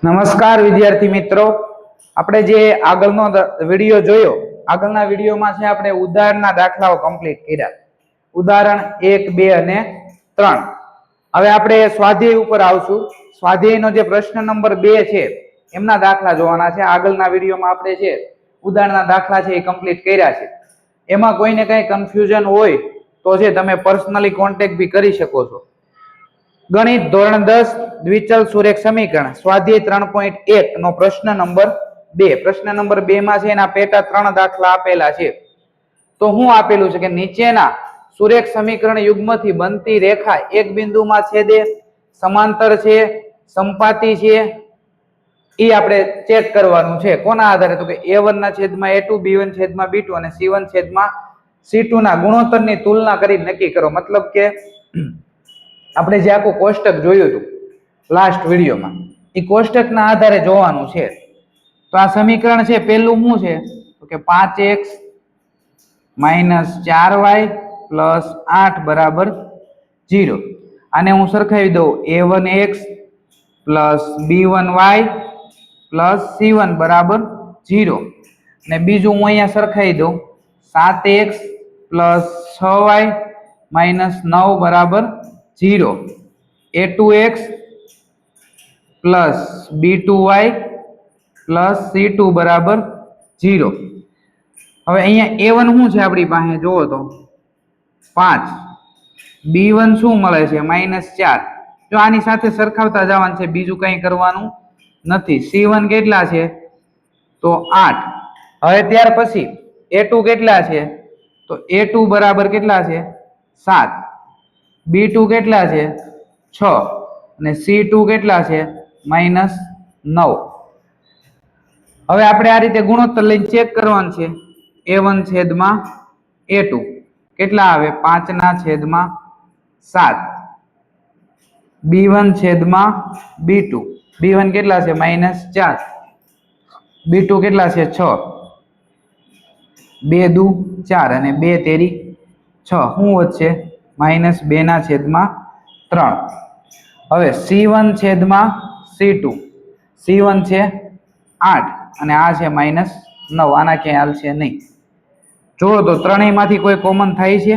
નમસ્કાર વિદ્યાર્થી મિત્રો, આપણે જે આગળનો વિડિયો જોયો, આગળના વિડિયોમાં છે આપણે ઉદાહરણના દાખલાઓ કમ્પ્લીટ કર્યા. ઉદાહરણ 1, 2 અને 3. હવે આપણે સ્વાધ્યાય ઉપર આવશું. સ્વાધ્યાયનો જે પ્રશ્ન નંબર 2 છે એમના દાખલા જોવાના છે. આગળના વિડિયોમાં આપણે છે ઉદાહરણના દાખલા છે એ કમ્પ્લીટ કર્યા છે. એમાં કોઈને કંઈ કન્ફ્યુઝન હોય તો છે તમે પર્સનલી કોન્ટેક્ટ બી કરી શકો છો. ગણિત ધોરણ 10 દ્વિચલ સુરેખ સમીકરણ સ્વાધ્યાય 3.1 નો પ્રશ્ન નંબર 2. પ્રશ્ન નંબર 2 માં છે એના પેટા 3 દાખલા આપેલા છે. તો હું આપેલું છે કે નીચેના સુરેખ સમીકરણ યુગ્મથી બનતી રેખા એક બિંદુમાં છેદે, સમાંતર છે, સંપાતી છે, એ આપણે ચેક કરવાનું છે. કોના આધારે? તો કે a1 ના છેદમાં a2, b1 છેદમાં b2 અને c1 છેદમાં c2 ના ગુણોત્તરની તુલના કરી નક્કી કરો. મતલબ કે આપણે જે આખું કોષ્ટક જોયું હતું લાસ્ટ વિડીયોમાં, એ કોષ્ટકના આધારે જોવાનું છે. તો આ સમીકરણ છે પહેલું શું છે? તો કે 5x - 4y + 8 બરાબર 0. આને હું સરખાવી દઉં a1x + b1y + c1 બરાબર 0. અને બીજું હું અહીંયા સરખાવી દઉં 7x + 6y - 9 બરાબર 0. a2x + b2y + c2 બરાબર 0. હવે અહીંયા a1 શું છે આપણી પાસે? જોવો તો 5. b1 શું મળે છે? -4. જો આની સાથે સરખાવતા જવાનું છે, બીજું કંઈ કરવાનું નથી. c1 કેટલા છે? તો 8. હવે ત્યાર પછી a2 કેટલા છે? તો a2 બરાબર કેટલા છે? 7. b2 કેટલા છે? 6. અને c2 કેટલા છે? -9. હવે આપણે આ રીતે ગુણોત્તર લઈને ચેક કરવાનું છે. a1 છેદમાં a2 કેટલા આવે? 5 ના છેદમાં 7. b1 છેદમાં b2, b1 કેટલા છે? -4. b2 કેટલા છે? 6. 2 દુ 4 અને 2 તેરી 6. શું વધશે? -2 ના છેદમાં 3. હવે c1 છેદમાં c2, c1 છે 8 અને આ છે -9. આના ક્યાંય હાલશે નહીં. જુઓ તો ત્રણેયમાંથી કોઈ કોમન થાય છે?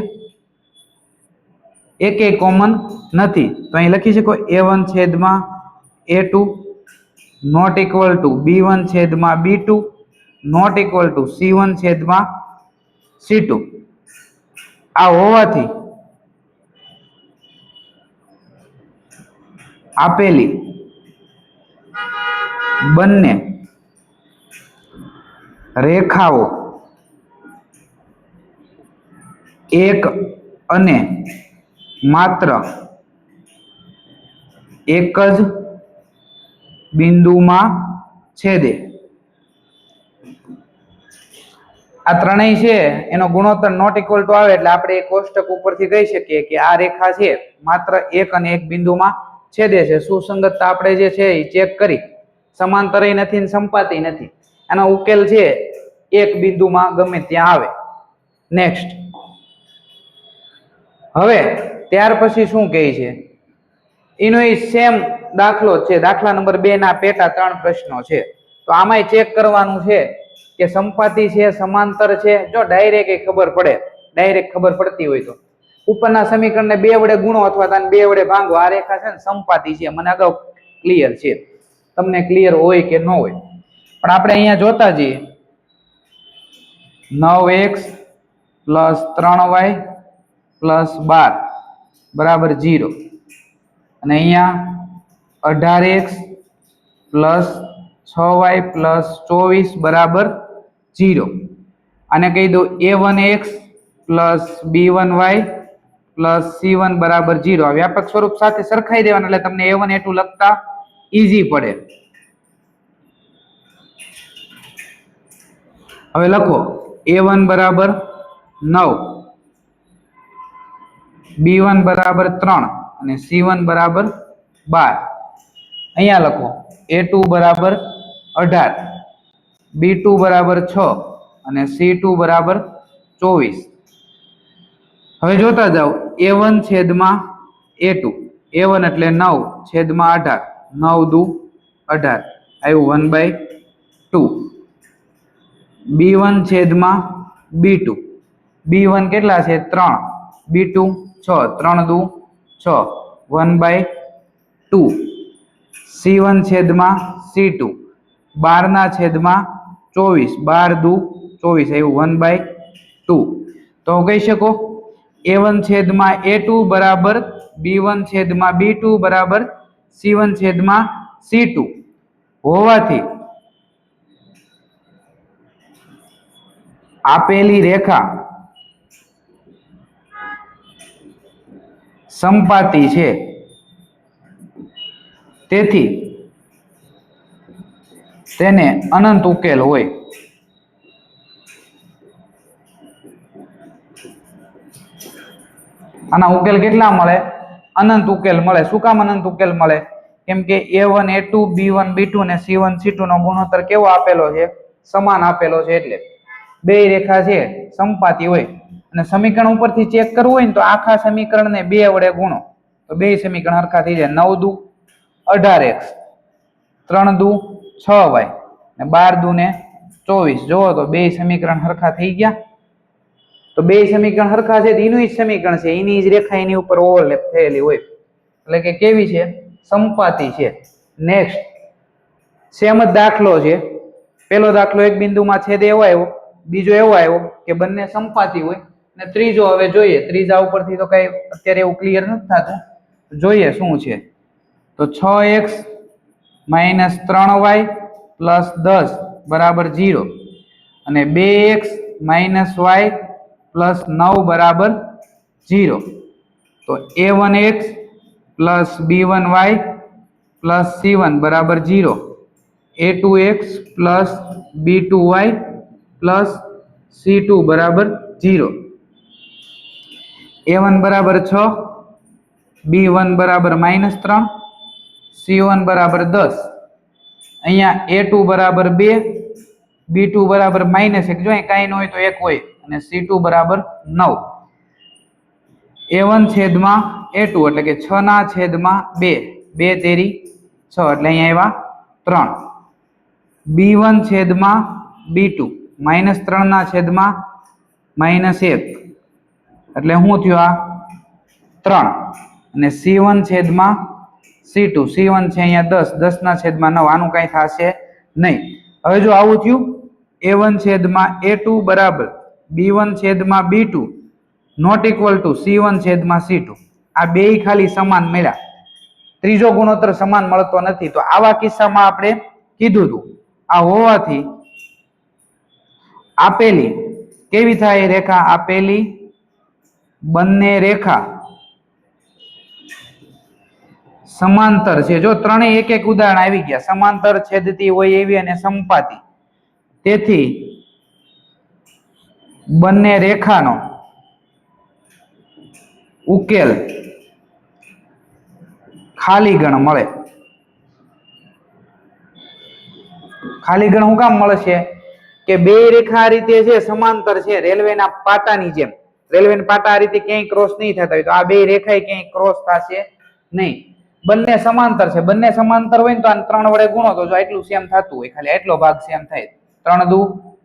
એકેય કોમન નથી. તો અહીં લખી શકો a1 છેદમાં a2 not equal to b1 છેદમાં b2 not equal to c1 છેદમાં c2. આ હોવાથી આપેલી બંને રેખાઓ એક અને માત્ર એક જ બિંદુમાં છેદે. આ ત્રણેય છે એનો ગુણોત્તર નોટ ઇક્વલ ટુ આવે એટલે આપણે એ કોષ્ટક ઉપરથી કહી શકીએ કે આ રેખા છે માત્ર એક અને એક બિંદુમાં છેદે છે. સુસંગતતા આપણે જે છે એ ચેક કરી, સમાંતરય નથી ને સંપાતી નથી. આનો ઉકેલ છે એક બિંદુમાં ગમે ત્યાં આવે. નેક્સ્ટ, હવે ત્યાર પછી શું કહે છે? એનો એ સેમ દાખલો છે. દાખલા નંબર 2 ના પેટા 3 પ્રશ્નો છે. તો આમાંય ચેક કરવાનું છે કે સંપાતી છે, સમાંતર છે. જો ડાયરેક્ટ ખબર પડે, ડાયરેક્ટ ખબર પડતી હોય તો ઉપરના સમીકરણને 2 વડે ગુણો અથવા તેને 2 વડે ભાંગો. આ રેખા છે ને સંપાતી છે, મને અગાઉ ક્લિયર છે. તમને ક્લિયર હોય કે ન હોય, પણ આપણે અહીંયા જોતા જઈએ 9x + 3y + 12 બરાબર 0. અને અહીંયા 18x + 6y + 24 બરાબર 0. અને કહી દો a1x + b1y + c1 બરાબર 0. આ વ્યાપક સ્વરૂપ સાથે સરખાઈ દેવાના એટલે તમને a1 a2 લખતા ઈઝી પડે. હવે લખો a1 બરાબર 9, b1 બરાબર 3 અને c1 બરાબર 12. અહીંયા લખો a2 બરાબર 18, b2 બરાબર 6 અને c2 બરાબર 24. હવે જોતા જાઓ a1 છેદમાં a2, a1 એટલે 9 છેદમાં 18, 9 દુ 18 આવ્યું 1/2 b1 છેદમાં b2 b1 કેટલા છે 3 b2 6 3 દુ 6 1/2 c1 છેદમાં c2 12 ના છેદમાં 24 12 દુ 24 આવ્યું 1/2 તો કહી શકો a1 છેદમાં a2 બરાબર b1 છેદમાં b2 બરાબર c1 છેદમાં c2 હોવાથી આપેલી રેખા સમપાતી છે, તેથી તેને અનંત ઉકેલ હોય. આના ઉકેલ કેટલા મળે? અનંત ઉકેલ મળે. શું કામ અનંત ઉકેલ મળે? કેમ કે a1 a2 b1 b2 અને c1 c2 નો ગુણોત્તર કેવો આપેલો છે? સમાન આપેલો છે. એટલે બે રેખા છે સમપાતી હોય અને સમીકરણ ઉપરથી ચેક કરવું હોય ને તો આખા સમીકરણને 2 વડે ગુણો તો બે સમીકરણ હરખા થઈ જાય. 9 દુ 18x 3 દુ 6y અને 12 દુ ને 24. જોવો તો બે સમીકરણ હરખા થઈ ગયા. તો બે સમીકરણ હરખા છે એનું જ સમીકરણ છે, એની જ રેખા એની ઉપર ઓવરલેપ થયેલી હોય એટલે કે કેવી છે? સમપાતી છે. નેક્સ્ટ સેમ જ દાખલો છે. પેલો દાખલો એક બિંદુમાં છેદ એવો આવ્યો, બીજો એવો આવ્યો કે બંને સમપાતી હોય અને ત્રીજો હવે જોઈએ. ત્રીજા ઉપરથી તો કઈ અત્યારે એવું ક્લિયર નથી થતું, જોઈએ શું છે. તો 6x - 3y + 10 બરાબર 0 અને 2x - y + 9 બરાબર 0. તો a1x + b1y + c1 બરાબર 0, a2x + b2y + c2 બરાબર 0. a1 બરાબર 6, b1 બરાબર -3, c1 બરાબર 10. અહીંયા a2 બરાબર 2, b2 બરાબર -1, જો અહીં કાંઈ ન હોય તો 1 હોય અને c2 બરાબર 9. a1 છેદમાં a2 એટલે કે 6 ના છેદમાં 2, 2 તેરી 6 એટલે અહીંયા આવ્યા 3. b1 છેદમાં b2 -3 ના છેદમાં -1 એટલે શું થયું? આ 3. અને c1 છેદમાં c2, c1 છે અહીંયા 10, 10 ના છેદમાં 9, આનું કઈ થશે નહીં. હવે જો આવું થયું a1 છેદમાં a2 બરાબર b1 છેદમાં b2 not equal to c1 છેદમાં c2. આ બે ખાલી સમાન મળ્યા, ત્રીજો ગુણોત્તર સમાન મળતો નથી. તો આવા કિસ્સામાં આપણે કીધું હતું આ હોવાથી આપેલી કેવી થાય રેખા? આપેલી બંને રેખા સમાંતર છે. જો ત્રણેય એક એક ઉદાહરણ આવી ગયા, સમાંતર છેદતી હોય એવી અને સમપાતી, તેથી બંને રેખાનો ઉકેલ ખાલી ગણ મળે. ખાલી ગણ શું કામ મળશે? કે બે રેખા આ રીતે છે સમાંતર છે, રેલવેના પાટાની જેમ. રેલવેના પાટા આ રીતે ક્યાંય ક્રોસ નહીં થતા હોય તો આ બે રેખા ક્યાંય ક્રોસ થશે નહીં. બંને સમાંતર છે. બંને સમાંતર હોય ને તો આ 3 વડે ગુણો તો જો એટલું સેમ થતું હોય, ખાલી એટલો ભાગ સેમ થાય. 3 દુ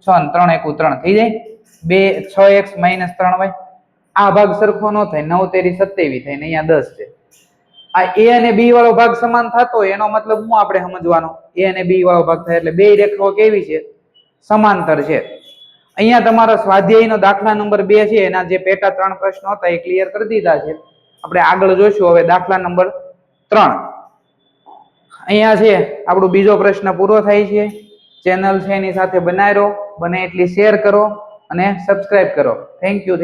6 અને 3 એકુ 3 થઈ જાય. 6x - 3y આ ભાગ સરખો ન થાય, 9 તેરી 27 થાય ને અહીંયા 10 છે. આ a અને b વાળો ભાગ સમાન થતો હોય એનો મતલબ હું આપણે સમજવાનો? a અને b વાળો ભાગ થાય એટલે બે રેખાઓ કેવી છે? સમાંતર છે. અહીંયા તમારો સ્વાધ્યાયનો દાખલા નંબર 2 છે, એના જે પેટા 3 પ્રશ્નો હતા એ ક્લિયર કરી દીધા છે. આપણે આગળ જોઈશું હવે દાખલા નંબર 3. અહીંયા છે આપણો બીજો પ્રશ્ન પૂરો થાય છે. ચેનલ છે એની સાથે બનાવી રહો, બને એટલી શેર કરો અને સબસ્ક્રાઇબ કરો. Thank you.